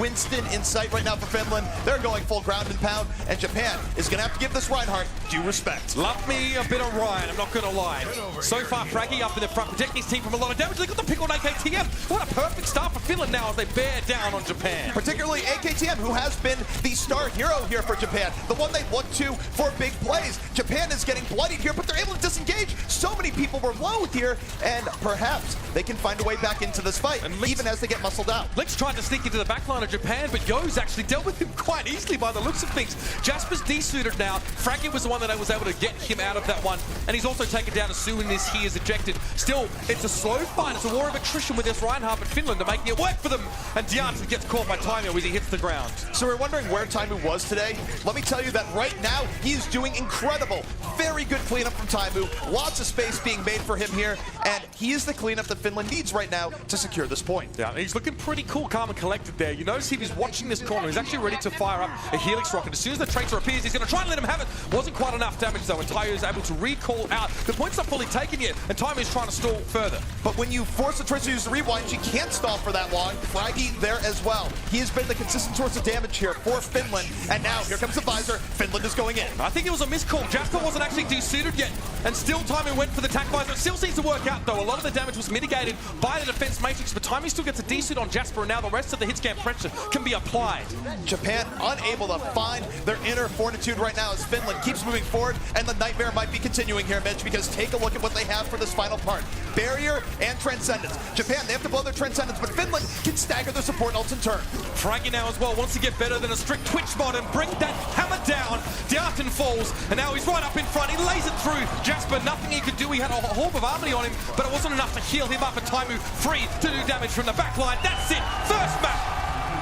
Winston in sight right now for Finland. They're going full ground and pound, and Japan is going to have to give this Reinhardt due respect. Love me a bit of Ryan, I'm not going to lie. So far, Fraggy up in the front, protecting his team from a lot of damage. They got the pick on AKTM. What a perfect start for Finland now as they bear down on Japan. Particularly AKTM, who has been the star hero here for Japan, the one they look to for big plays. Japan is getting bloodied here, but they're able to disengage. So many people were loathed here, and perhaps they can find a way back into this fight, and even as they get muscled out. Lex tried to sneak into the backline of Japan, but Yo's actually dealt with him quite easily by the looks of things. Jasper's desuited now. Fraggy was the one that was able to get him out of that one, and he's also taken down as soon as he is ejected. Still, it's a slow fight. It's a war of attrition with this Reinhardt, but Finland are making it work for them, and Dianton gets caught by Taimou as he hits the ground. So we're wondering where Taimou was today. Let me tell you that right now, he's doing incredible. Very good cleanup from Taimou. Lots of space being made for him here, and he is the cleanup that Finland needs right now to secure this point. Yeah, he's looking pretty cool, calm and collected there. You notice he was watching this corner. He's actually ready to fire up a Helix rocket. As soon as the Tracer appears, he's going to try and let him have it. Wasn't quite enough damage though, and Taimou is able to recall out. The point's not fully taken yet, and Taimou is trying to stall further. But when you force the Tracer to use the rewind, she can't stall for that long. Fraggy there as well. He has been the consistent source of damage here for Finland, and now here comes the visor. Finland is going in. I think it was a miscall. Jasper wasn't actually desuited yet, and still Taimou went for the tack visor. It still seems to work out though. A lot of the damage was mitigated by the defense matrix, but Taimou still gets a desuit on Jasper, and now the rest of the hit scan pressure can be applied. Japan unable to find their inner fortitude right now as Finland keeps moving forward, and the nightmare might be continuing here, Mitch, because take a look at what they have for this final part. Barrier and Transcendence. Japan, they have to blow their Transcendence, but Finland can stagger their support ults in turn. Fraggy now as well wants to get better than a strict Twitch mod and bring that hammer down. Dianton falls, and now he's right up in front. He lays it through. Jasper, nothing he could do. He had a Orb of Harmony on him, but it wasn't enough to heal him up, and Taimou free to do damage from the back line. That's it. First map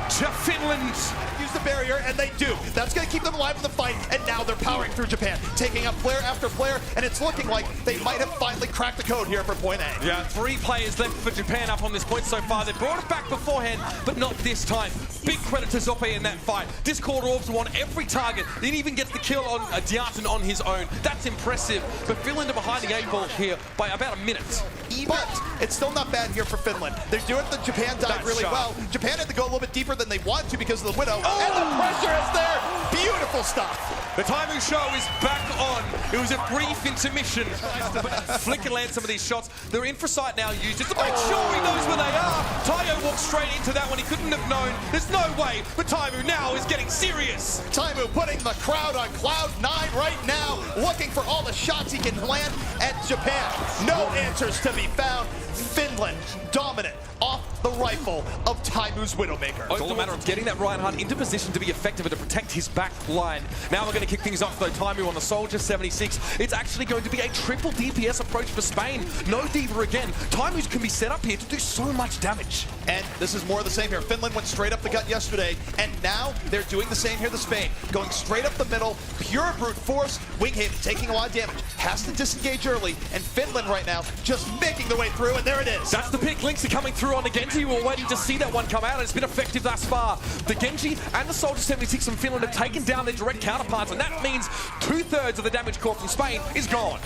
to Finland. Use the barrier, and they do. That's going to keep them alive in the fight, and now they're powering through Japan, taking up player after player, and it's looking like they might have finally cracked the code here for point A. Yeah, 3 players left for Japan up on this point so far. They brought it back beforehand, but not this time. Big credit to Zoppe in that fight. Discord Orbs won every target. He even gets the kill on Dianton on his own. That's impressive, but Finland are behind the 8 ball here by about a minute. But it's still not bad here for Finland. They're doing the Japan dive really well. Japan had to go a little bit deeper than they wanted to because of the Widow, and the pressure is there. Beautiful stuff. The Taimou show is back on. It was a brief intermission, but Flick can land some of these shots. They're in for sight now, used it to make sure he knows where they are. Tayo walked straight into that one. He couldn't have known. There's no way, but Taimou now is getting serious. Taimou putting the crowd on cloud 9 right now, looking for all the shots he can land at Japan. No answers to be found. Finland dominant off the rifle of Taimou's Widowmaker. It's all a matter of getting that Reinhardt into position to be effective and to protect his back line. Now we're going to kick things off though. Taimou on the Soldier 76. It's actually going to be a triple DPS approach for Spain. No Diva again. Taimou's can be set up here to do so much damage. And this is more of the same here. Finland went straight up the gut yesterday, and now they're doing the same here to Spain. Going straight up the middle, pure brute force. Winghaven taking a lot of damage. Has to disengage early, and Finland right now just making the way through, and there it is. That's the pick. Links are coming through on the Genji. We were waiting to see that one come out, and it's been effective thus far. The Genji and the Soldier 76 from Finland have taken down their direct counterparts, and that means 2/3 of the damage core from Spain is gone.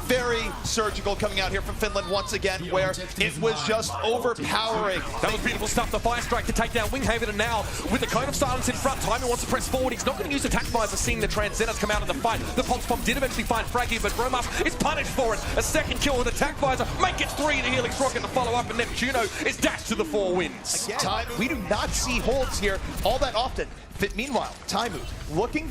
Very surgical coming out here from Finland once again, where it was just overpowering. That was beautiful stuff. The Fire Strike to take down Winghaven, and now with the Cone of Silence in front, Taimou wants to press forward. He's not going to use attack visor, seeing the Transcendence come out of the fight. The Pulse Bomb did eventually find Fraggy, but Romas is punished for it. A second kill with attack visor. Make it 3. The Helix Rocket to follow up, and Neptuno is dashed to the 4 wins. Again, we do not see holds here all that often. Meanwhile, Taimou looking,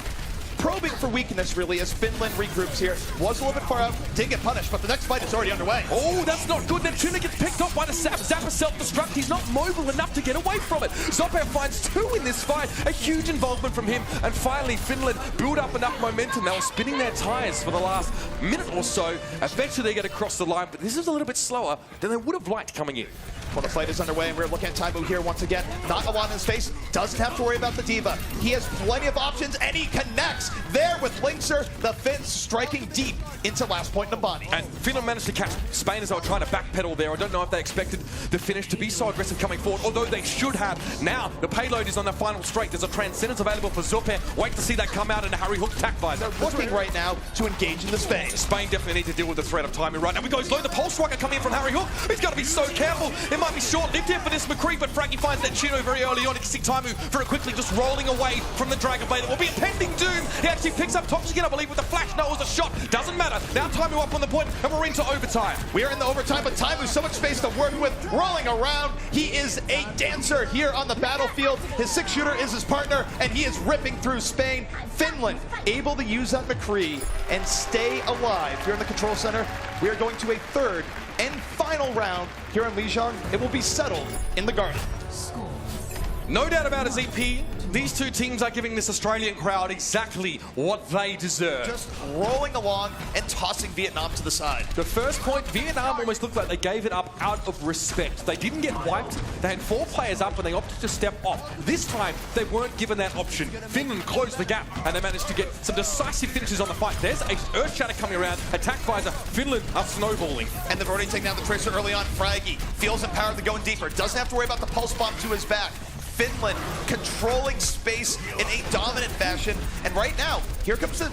probing for weakness really as Finland regroups here. Was a little bit far out, did get punished, but the next fight is already underway. Oh, that's not good. Neptuna gets picked off by the Zap. Zappa self-destruct. He's not mobile enough to get away from it. Zoppe finds 2 in this fight. A huge involvement from him. And finally, Finland build up enough momentum. They were spinning their tires for the last minute or so. Eventually, they get across the line, but this is a little bit slower than they would have liked coming in. Well, the fight is underway, and we're looking at Taimou here once again. Not a lot in his face. Doesn't have to worry about the Diva. He has plenty of options, and he connects. there with Linkser, the Finns striking deep into last point in the body. And Finland managed to catch Spain as they were trying to backpedal there. I don't know if they expected the finish to be so aggressive coming forward, although they should have. Now, the payload is on the final straight. There's a Transcendence available for Surefour. Wait to see that come out in a Ryujehong tack visor. They're looking right now to engage in the space. Spain definitely need to deal with the threat of Taimou right now. We go slow. The pulse striker coming in from Ryujehong. He's got to be so careful. It might be short-lived here for this McCree, but Fraggy finds that Chino very early on. You can see Taimou very quickly just rolling away from the Dragon Blade. It will be a pending doom. He actually picks up Toxic again, I believe, with the flash. No, it was a shot. Doesn't matter. Now Taimou up on the point, and we're into overtime. We are in the overtime, but Taimou so much space to work with, rolling around. He is a dancer here on the battlefield. His 6-shooter is his partner, and he is ripping through Spain. Finland able to use that McCree and stay alive here in the control center. We are going to a third and final round here in Ryujehong. It will be settled in the garden. No doubt about it, ZP. These two teams are giving this Australian crowd exactly what they deserve. Just rolling along and tossing Vietnam to the side. The first point, Vietnam almost looked like they gave it up out of respect. They didn't get wiped. They had 4 players up and they opted to step off. This time, they weren't given that option. Finland closed the gap and they managed to get some decisive finishes on the fight. There's a Earth Shatter coming around. Attack visor. Finland are snowballing. And they've already taken down the Tracer early on. Fraggy feels empowered to go in deeper. Doesn't have to worry about the pulse bomb to his back. Finland controlling space in a dominant fashion. And right now, here comes the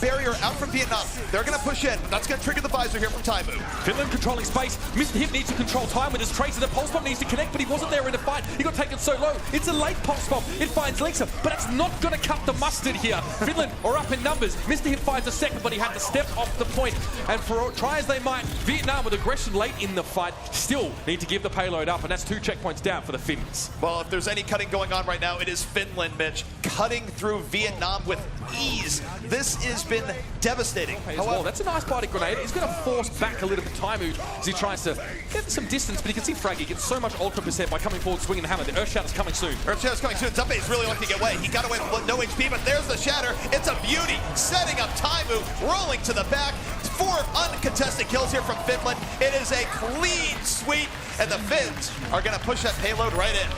barrier out from Vietnam. They're going to push in. That's going to trigger the visor here from Taimou. Finland controlling space. Mr. Hip needs to control time with his Tracer. The pulse bomb needs to connect, but he wasn't there in the fight. He got taken so low. It's a late pulse bomb. It finds Linkser, but it's not going to cut the mustard here. Finland are up in numbers. Mr. Hip finds a second, but he had to step off the point. And for try as they might, Vietnam with aggression late in the fight still need to give the payload up, and that's 2 checkpoints down for the Finns. Well, if there's any cutting going on right now, it is Finland, Mitch, cutting through Vietnam with ease. This has been devastating. However, that's a nice body grenade. He's going to force back a little bit Taimou as he tries to get some distance, but you can see Fraggy gets so much ultra percent by coming forward, swinging the hammer. The Earth Shatter's coming soon. Earth Shatter's coming soon. Zuppe is really lucky to get away. He got away with no HP, but there's the Shatter. It's a beauty, setting up Taimou, rolling to the back. 4 uncontested kills here from Finland. It is a clean sweep, and the Finns are going to push that payload right in.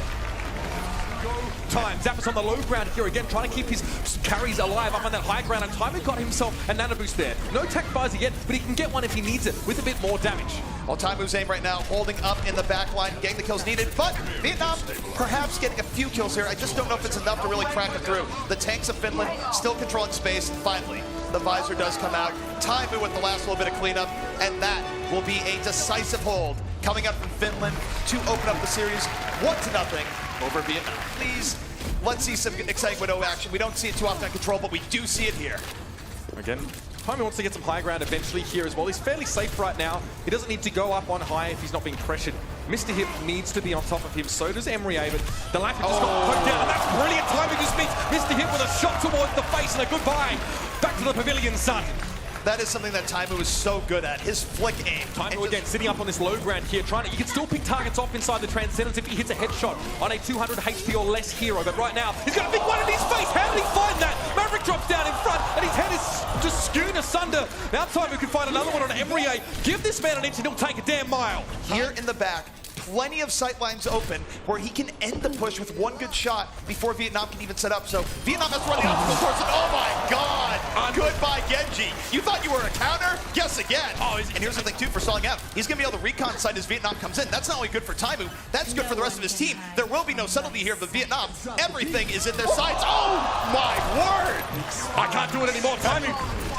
Time. Zappa's on the low ground here again, trying to keep his carries alive up on that high ground, and Taimou got himself a nano boost there. No tech visor yet, but he can get one if he needs it with a bit more damage. Well, Taimou's aim right now, holding up in the back line, getting the kills needed, but Vietnam perhaps getting a few kills here. I just don't know if it's enough to really crack it through. The tanks of Finland still controlling space, and finally, the visor does come out. Taimou with the last little bit of cleanup, and that will be a decisive hold coming up from Finland to open up the series 1-0 over Vietnam. Please, let's see some exciting Widow action. We don't see it too often on control, but we do see it here. Again, Taimou wants to get some high ground eventually here as well. He's fairly safe right now. He doesn't need to go up on high if he's not being pressured. Mr. Hip needs to be on top of him. So does McCree, but the Lappy just got poked down, and that's brilliant timing. Just meets Mr. Hip with a shot towards the face and a goodbye. Back to the pavilion, son. That is something that Taimou is so good at, his flick aim. Taimou again sitting up on this low ground here, trying to, you can still pick targets off inside the Transcendence if he hits a headshot on a 200 HP or less hero, but right now, he's got a big one in his face. How did he find that? Maverick drops down in front, and his head is just skewed asunder. Now Taimou can find another one on McCree. Give this man an inch and he'll take a damn mile. Here in the back, plenty of sight lines open where he can end the push with 1 good shot before Vietnam can even set up. So Vietnam has run the obstacle course, and oh my God! Goodbye, Genji. You thought you were a counter? Guess again. And here's the thing too for stalling out. He's gonna be able to recon side as Vietnam comes in. That's not only good for Taimou, that's good for the rest of his team. There will be no subtlety here for Vietnam. Everything is in their sights. Oh my word! I can't do it anymore. Taimou,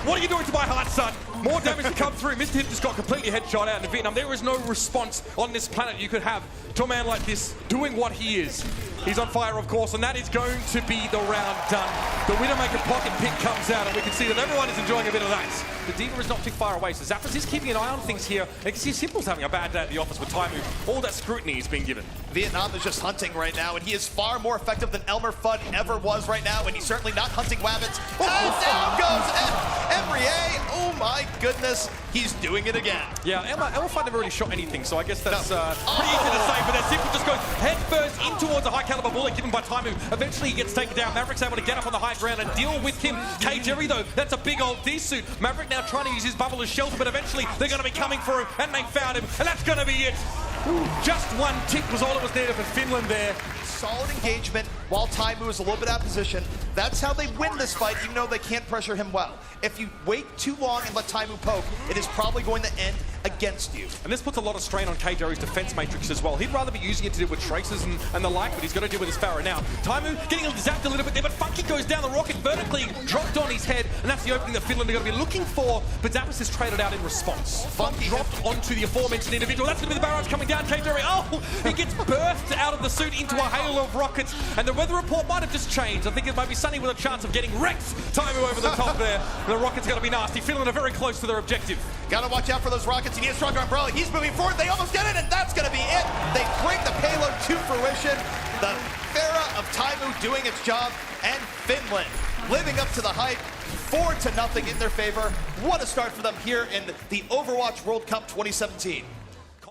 what are you doing to my heart, son? More damage to come through. Mr. Hip just got completely headshot out in Vietnam. There is no response on this planet you could have to a man like this doing what he is. He's on fire, of course, and that is going to be the round done. The Widowmaker pocket pick comes out, and we can see that everyone is enjoying a bit of that. The Diva is not too far away, so Zappas is keeping an eye on things here. You can see Simple's having a bad day at the office with Taimou. All that scrutiny is being given. Vietnam is just hunting right now, and he is far more effective than Elmer Fudd ever was right now, and he's certainly not hunting Wabbits. And down goes McCree. Oh my goodness, he's doing it again. Yeah, Elmer Fudd never really shot anything, so I guess that's pretty easy to say, but then Simple just goes head first in towards a high caliber bullet given by Taimou. Eventually he gets taken down. Maverick's able to get up on the high ground and deal with him. Jerry though, that's a big old D-suit. Maverick now trying to use his bubble as shelter, but eventually they're going to be coming for him, and they found him, and that's going to be it. Just 1 tick was all it was needed for Finland there. solid engagement while Taimou is a little bit out of position. That's how they win this fight, even though they can't pressure him well. If you wait too long and let Taimou poke, it is probably going to end against you. And this puts a lot of strain on KJR's defense matrix as well. He'd rather be using it to deal with traces and the like, but he's got to deal with his Pharah now. Taimou getting zapped a little bit there, but Funky goes down the rocket vertically, dropped on his head, and that's the opening that Finland are going to be looking for, but Zappos has traded out in response. Funky dropped onto the aforementioned individual. That's going to be the barrage coming down. KJR, oh, he gets birthed out of the suit into a hail of rockets, and the weather report might have just changed. I think it might be sunny with a chance of getting wrecked. Taimou over the top there. The rocket's going to be nasty. Finland are very close to their objective. Gotta watch out for those rockets. He needs a stronger umbrella. He's moving forward. They almost get it, and that's going to be it. They bring the payload to fruition. The Pharah of Taimou doing its job, and Finland living up to the hype. 4-0 in their favor. What a start for them here in the Overwatch World Cup 2017.